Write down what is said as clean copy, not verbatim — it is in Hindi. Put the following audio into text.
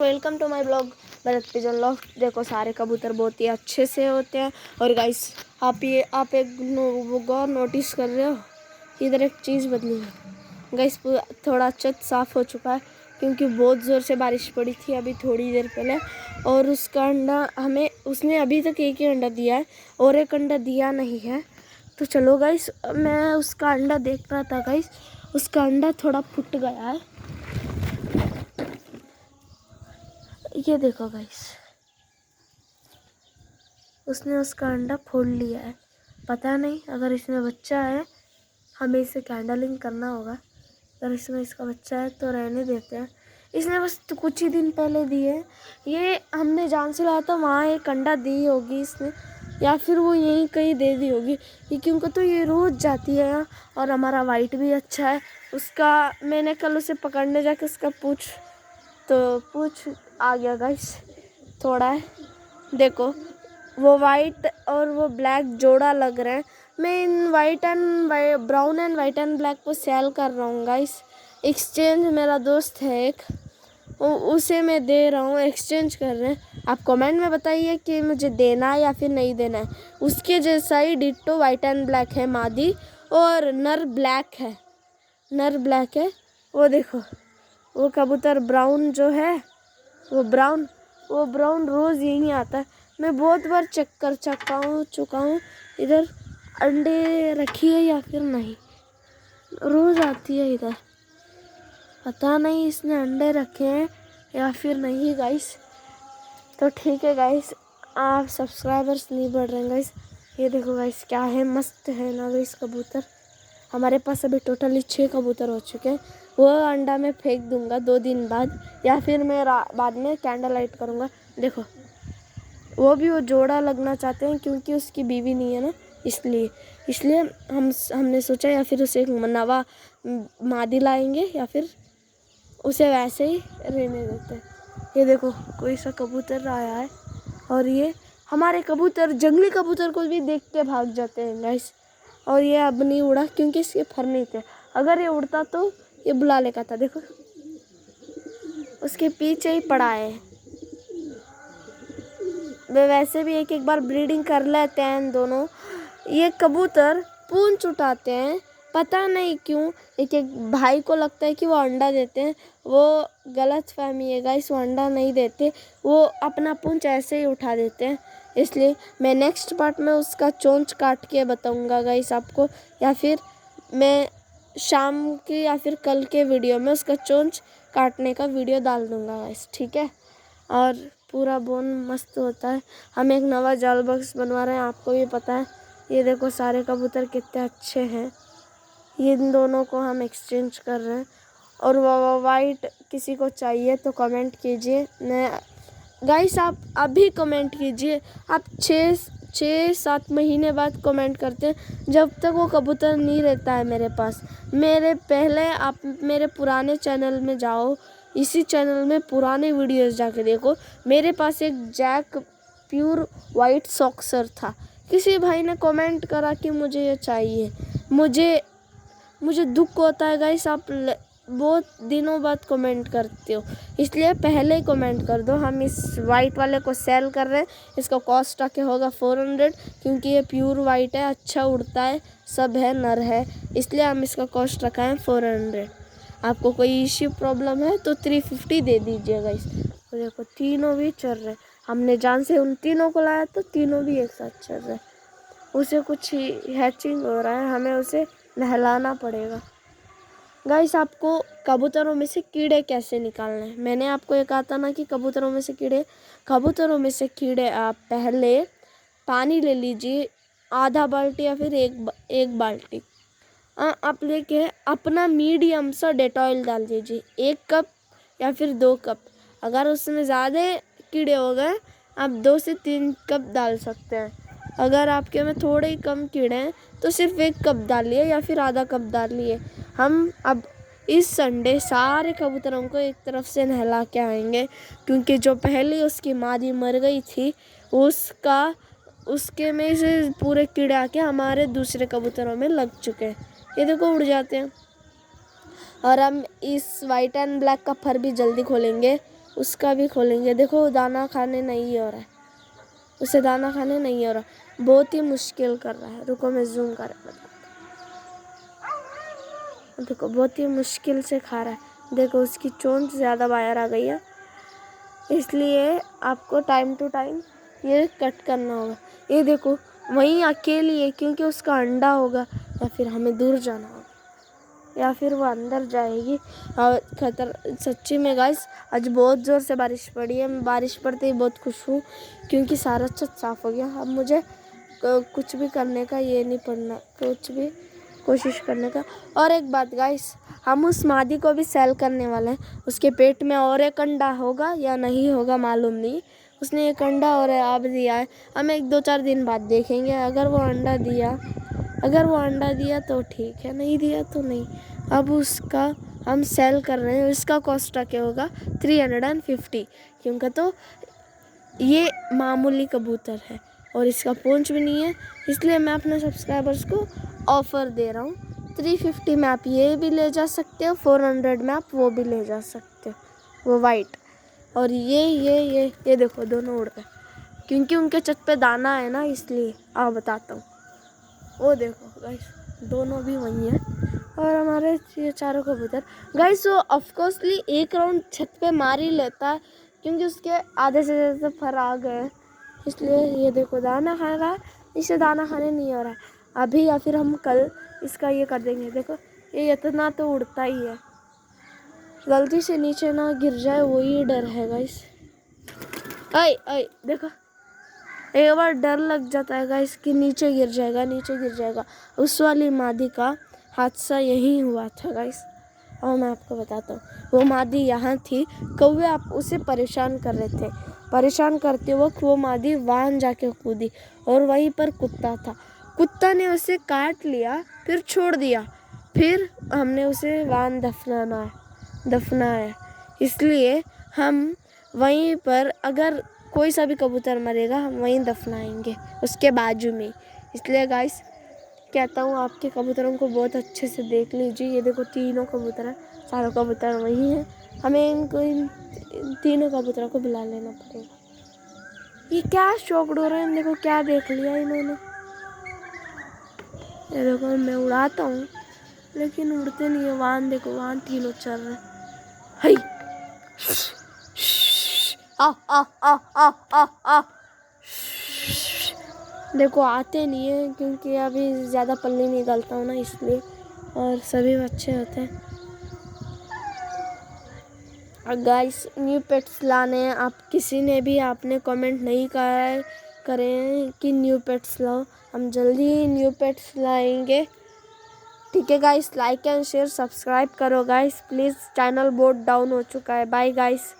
Welcome to my blog Bharat pigeon loft. देखो सारे कबूतर बहुत ही अच्छे से होते हैं। और गाइस आप एक गौर नोटिस कर रहे हो, इधर एक चीज़ बदली है गाइस। थोड़ा छत साफ़ हो चुका है क्योंकि बहुत ज़ोर से बारिश पड़ी थी अभी थोड़ी देर पहले। और उसका अंडा उसने अभी तक एक ही अंडा दिया है और एक अंडा दिया नहीं है। तो चलो गाइस, मैं उसका अंडा देख रहा था गाइस, उसका अंडा थोड़ा फूट गया है। ये देखो गाइस, उसने उसका अंडा फोड़ लिया है। पता नहीं अगर इसमें बच्चा है, हमें इसे कैंडलिंग करना होगा। अगर इसमें इसका बच्चा है तो रहने देते हैं। इसने बस कुछ ही दिन पहले दिए, ये हमने जान से लाया था। वहाँ एक अंडा दी होगी इसने, या फिर वो यहीं कहीं दे दी होगी। ये क्योंकि तो ये रोज़ जाती है यहाँ। और हमारा वाइट भी अच्छा है उसका। मैंने कल उसे पकड़ने जाके उसका पूछ आ गया गाइस, थोड़ा है। देखो वो वाइट और वो ब्लैक जोड़ा लग रहे हैं। मैं इन brown and white and black को सेल कर रहा हूँ गाइस। एक्सचेंज, मेरा दोस्त है एक, उसे मैं दे रहा हूँ, एक्सचेंज कर रहे हैं। आप कमेंट में बताइए कि मुझे देना है या फिर नहीं देना है। उसके जैसा ही डिट्टो वाइट एंड ब्लैक है मादी, और नर ब्लैक है। वो देखो, वो कबूतर ब्राउन जो है, वो ब्राउन रोज़ यहीं आता है। मैं बहुत बार चेक कर चुका हूँ इधर अंडे रखी है या फिर नहीं। रोज़ आती है इधर, पता नहीं इसने अंडे रखे हैं या फिर नहीं गाइस। तो ठीक है गाइस, आप सब्सक्राइबर्स नहीं बढ़ रहे हैं गाइस। ये देखो गाइस, क्या है, मस्त है ना गाइस कबूतर। हमारे पास अभी टोटली 6 कबूतर हो चुके हैं। वो अंडा मैं फेंक दूंगा 2 दिन बाद, या फिर मैं बाद में कैंडल लाइट करूँगा। देखो वो जोड़ा लगना चाहते हैं क्योंकि उसकी बीवी नहीं है ना, इसलिए हमने सोचा या फिर उसे एक नवा मादी लाएंगे या फिर उसे वैसे ही रहने देते हैं। ये देखो कोई सा कबूतर आया है, और ये हमारे कबूतर जंगली कबूतर को भी देख के भाग जाते हैं गाइस। और ये अब नहीं उड़ा क्योंकि इसके फर नहीं थे। अगर ये उड़ता तो ये बुला लेगा था। देखो उसके पीछे ही पड़ा है। वे वैसे भी एक बार ब्रीडिंग कर लेते हैं दोनों। ये कबूतर पूंछ उठाते हैं, पता नहीं क्यों। एक भाई को लगता है कि वो अंडा देते हैं, वो गलत फहमी है गाइस। वो अंडा नहीं देते, वो अपना पूंछ ऐसे ही उठा देते हैं। इसलिए मैं नेक्स्ट पार्ट में उसका चोंच काट के बताऊंगा गाइस आपको, या फिर मैं शाम की या फिर कल के वीडियो में उसका चोंच काटने का वीडियो डाल दूंगा गाइस, ठीक है। और पूरा बोन मस्त होता है। हम एक नवा जाल बॉक्स बनवा रहे हैं, आपको भी पता है। ये देखो सारे कबूतर कितने अच्छे हैं। ये इन दोनों को हम एक्सचेंज कर रहे हैं। और वो वाइट किसी को चाहिए तो कमेंट कीजिए। मैं गाइस, आप अभी कमेंट कीजिए। आप 6-7 महीने बाद कमेंट करते हैं, जब तक वो कबूतर नहीं रहता है मेरे पास। आप मेरे पुराने चैनल में जाओ, इसी चैनल में पुराने वीडियोस जाके देखो। मेरे पास एक जैक प्योर वाइट सॉक्सर था। किसी भाई ने कमेंट करा कि मुझे ये चाहिए। मुझे दुख होता है गाइस, आप बहुत दिनों बाद कमेंट करते हो, इसलिए पहले ही कमेंट कर दो। हम इस वाइट वाले को सेल कर रहे हैं। इसका कॉस्ट आके होगा 400, क्योंकि ये प्योर वाइट है, अच्छा उड़ता है, सब है, नर है, इसलिए हम इसका कॉस्ट रखा है 400। आपको कोई इश्यू प्रॉब्लम है तो 350 दे दीजिएगा इस। तो देखो तीनों भी चल रहे। हमने जान से उन तीनों को लाया तो तीनों भी एक साथ चल रहे। उसे कुछ हैचिंग हो रहा है, हमें उसे नहलाना पड़ेगा। गाइस, आपको कबूतरों में से कीड़े कैसे निकालने हैं, मैंने आपको ये कहा था ना कि कबूतरों में से कीड़े आप पहले पानी ले लीजिए, आधा बाल्टी या फिर एक बाल्टी। आप लेके अपना मीडियम सा डेटॉइल डाल दीजिए, 1 कप या फिर 2 कप। अगर उसमें ज़्यादा कीड़े हो गए, आप 2 से 3 कप डाल सकते हैं। अगर आपके में थोड़े ही कम कीड़े हैं तो सिर्फ 1 कप डालिए या फिर आधा कप डालिए। हम अब इस संडे सारे कबूतरों को एक तरफ से नहला के आएंगे, क्योंकि जो पहले उसकी मादी मर गई थी, उसके में से पूरे कीड़े आके हमारे दूसरे कबूतरों में लग चुके हैं। ये देखो उड़ जाते हैं। और हम इस वाइट एंड ब्लैक का फर भी जल्दी खोलेंगे। उसका भी खोलेंगे। देखो दाना खाने नहीं हो रहा है, उसे दाना खाने नहीं हो रहा, बहुत ही मुश्किल कर रहा है। रुको मैं जूम कर बताता। देखो बहुत ही मुश्किल से खा रहा है। देखो उसकी चोंच ज़्यादा बाहर आ गई है, इसलिए आपको टाइम टू टाइम ये कट करना होगा। ये देखो वहीं अकेली है, क्योंकि उसका अंडा होगा, या फिर हमें दूर जाना होगा, या फिर वो अंदर जाएगी। और सच्ची में गाइस आज बहुत ज़ोर से बारिश पड़ी है। मैं बारिश पड़ते ही बहुत खुश हूँ, क्योंकि सारा छत साफ़ हो गया। अब मुझे कुछ भी करने का ये नहीं पड़ना, कुछ भी कोशिश करने का। और एक बात गाइस, हम उस मादी को भी सेल करने वाले हैं। उसके पेट में और एक अंडा होगा या नहीं होगा मालूम नहीं। उसने एक अंडा और आप दिया है, हम 1-2-4 दिन बाद देखेंगे। अगर वो अंडा दिया तो ठीक है, नहीं दिया तो नहीं। अब उसका हम सेल कर रहे हैं। इसका कॉस्ट क्या होगा 350, क्योंकि तो ये मामूली कबूतर है और इसका पूंछ भी नहीं है, इसलिए मैं अपने सब्सक्राइबर्स को ऑफ़र दे रहा हूँ। 350 में आप ये भी ले जा सकते हो, 400 में आप वो भी ले जा सकते हो, वो वाइट। और ये देखो दोनों उड़ गए, क्योंकि उनके छत पे दाना है ना, इसलिए। आप बताता हूँ, वो देखो गाइस दोनों भी वहीं हैं। और हमारे ये चारों कबूतर गाइस, वो ऑफकोर्सली एक राउंड छत पे मार ही लेता है, क्योंकि उसके आधे से ज़्यादा फर आ गए हैं। इसलिए ये देखो दाना खा रहा है, इसे दाना खाने नहीं हो रहा है अभी, या फिर हम कल इसका ये कर देंगे। देखो ये इतना तो उड़ता ही है, गलती से नीचे ना गिर जाए वही डर है गाइस। आई देखो एक बार डर लग जाता है गाइस कि नीचे गिर जाएगा। उस वाली मादी का हादसा यही हुआ था गाइस। और मैं आपको बताता हूँ, वो मादी यहाँ थी, कौवे आप उसे परेशान कर रहे थे। परेशान करते वक्त वो मादी वहाँ जाके कूदी, और वहीं पर कुत्ता था। कुत्ता ने उसे काट लिया, फिर छोड़ दिया। फिर हमने उसे वहाँ दफनाया। इसलिए हम वहीं पर, अगर कोई सा भी कबूतर मरेगा हम वहीं दफनाएंगे उसके बाजू में। इसलिए गाइस कहता हूँ आपके कबूतरों को बहुत अच्छे से देख लीजिए। ये देखो तीनों कबूतर हैं, चारों कबूतर वहीं हैं। हमें इन तीनों कबूतरों को बुला लेना पड़ेगा। ये क्या शौक डो रहे हैं, देखो क्या देख लिया इन्होंने। ये देखो मैं उड़ाता हूँ लेकिन उड़ते नहीं है। वहाँ देखो, वहाँ तीनों चल रहे हैं। आ देखो आते नहीं है, क्योंकि अभी ज़्यादा पल्ली नहीं डालता हूँ ना, इसलिए। और सभी अच्छे होते हैं। और गाइस न्यू पेट्स लाने हैं, आप किसी ने भी आपने कमेंट नहीं करें कि न्यू पेट्स लाओ, हम जल्दी ही न्यू पेट्स लाएंगे। ठीक है guys, like and share subscribe करो गाइस प्लीज़। चैनल बहुत डाउन हो चुका है। Bye guys.